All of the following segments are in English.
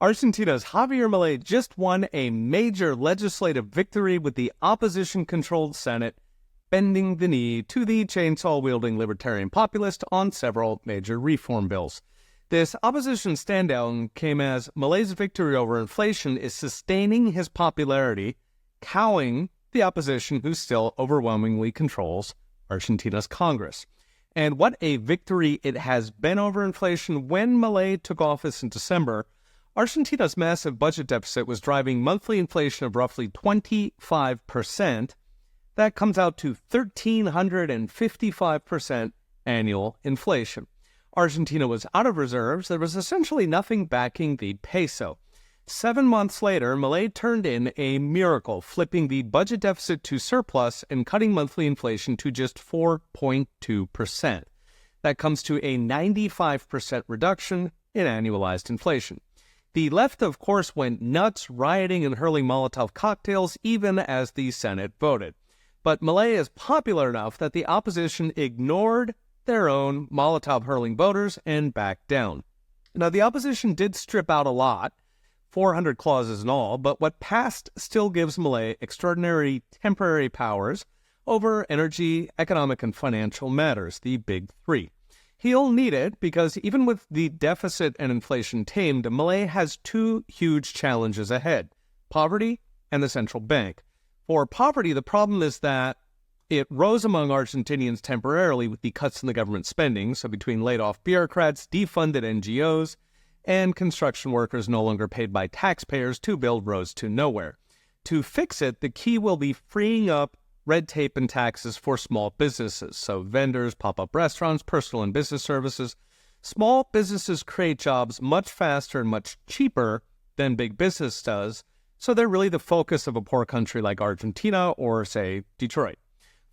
Argentina's Javier Milei just won a major legislative victory with the opposition-controlled Senate bending the knee to the chainsaw-wielding libertarian populist on several major reform bills. This opposition standown came as Milei's victory over inflation is sustaining his popularity, cowing the opposition who still overwhelmingly controls Argentina's Congress. And what a victory it has been over inflation. When Milei took office in December, Argentina's massive budget deficit was driving monthly inflation of roughly 25%. That comes out to 1,355% annual inflation. Argentina was out of reserves. There was essentially nothing backing the peso. 7 months later, Milei turned in a miracle, flipping the budget deficit to surplus and cutting monthly inflation to just 4.2%. That comes to a 95% reduction in annualized inflation. The left, of course, went nuts, rioting and hurling Molotov cocktails even as the Senate voted. But Milei is popular enough that the opposition ignored their own Molotov-hurling voters and backed down. Now, the opposition did strip out a lot, 400 clauses in all, but what passed still gives Milei extraordinary temporary powers over energy, economic, and financial matters, the big three. He'll need it because even with the deficit and inflation tamed, Milei has two huge challenges ahead: poverty and the central bank. For poverty, the problem is that it rose among Argentinians temporarily with the cuts in the government spending, so between laid-off bureaucrats, defunded NGOs, and construction workers no longer paid by taxpayers to build roads to nowhere. To fix it, the key will be freeing up red tape and taxes for small businesses, so vendors, pop-up restaurants, personal and business services. Small businesses create jobs much faster and much cheaper than big business does, so they're really the focus of a poor country like Argentina or, say, Detroit.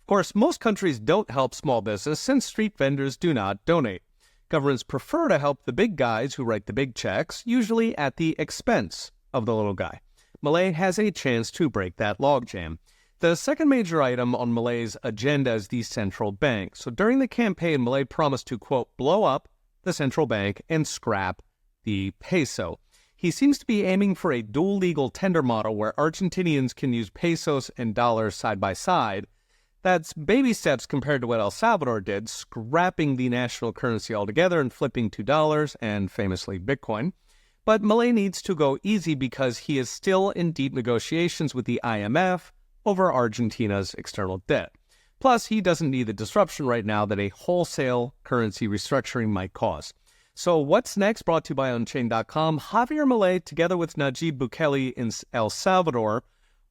Of course, most countries don't help small business since street vendors do not donate. Governments prefer to help the big guys who write the big checks, usually at the expense of the little guy. Milei has a chance to break that logjam. The second major item on Milei's agenda is the central bank. So during the campaign, Milei promised to, quote, blow up the central bank and scrap the peso. He seems to be aiming for a dual legal tender model where Argentinians can use pesos and dollars side by side. That's baby steps compared to what El Salvador did, scrapping the national currency altogether and flipping to dollars and famously Bitcoin. But Milei needs to go easy because he is still in deep negotiations with the IMF over Argentina's external debt. Plus, he doesn't need the disruption right now that a wholesale currency restructuring might cause. So what's next? Brought to you by Unchained.com. Javier Milei, together with Nayib Bukele in El Salvador,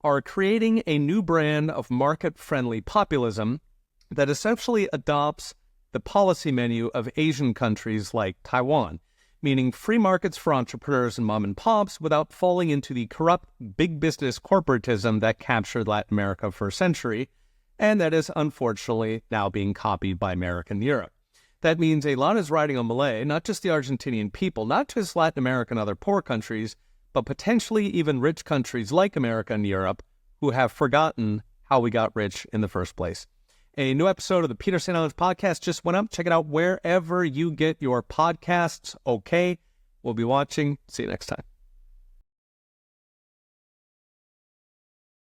are creating a new brand of market-friendly populism that essentially adopts the policy menu of Asian countries like Taiwan, meaning free markets for entrepreneurs and mom and pops without falling into the corrupt big business corporatism that captured Latin America for a century, and that is unfortunately now being copied by America and Europe. That means a lot is riding on Milei, not just the Argentinian people, not just Latin America and other poor countries, but potentially even rich countries like America and Europe who have forgotten how we got rich in the first place. A new episode of the Peter St. Allen's podcast just went up. Check it out wherever you get your podcasts. Okay, we'll be watching. See you next time.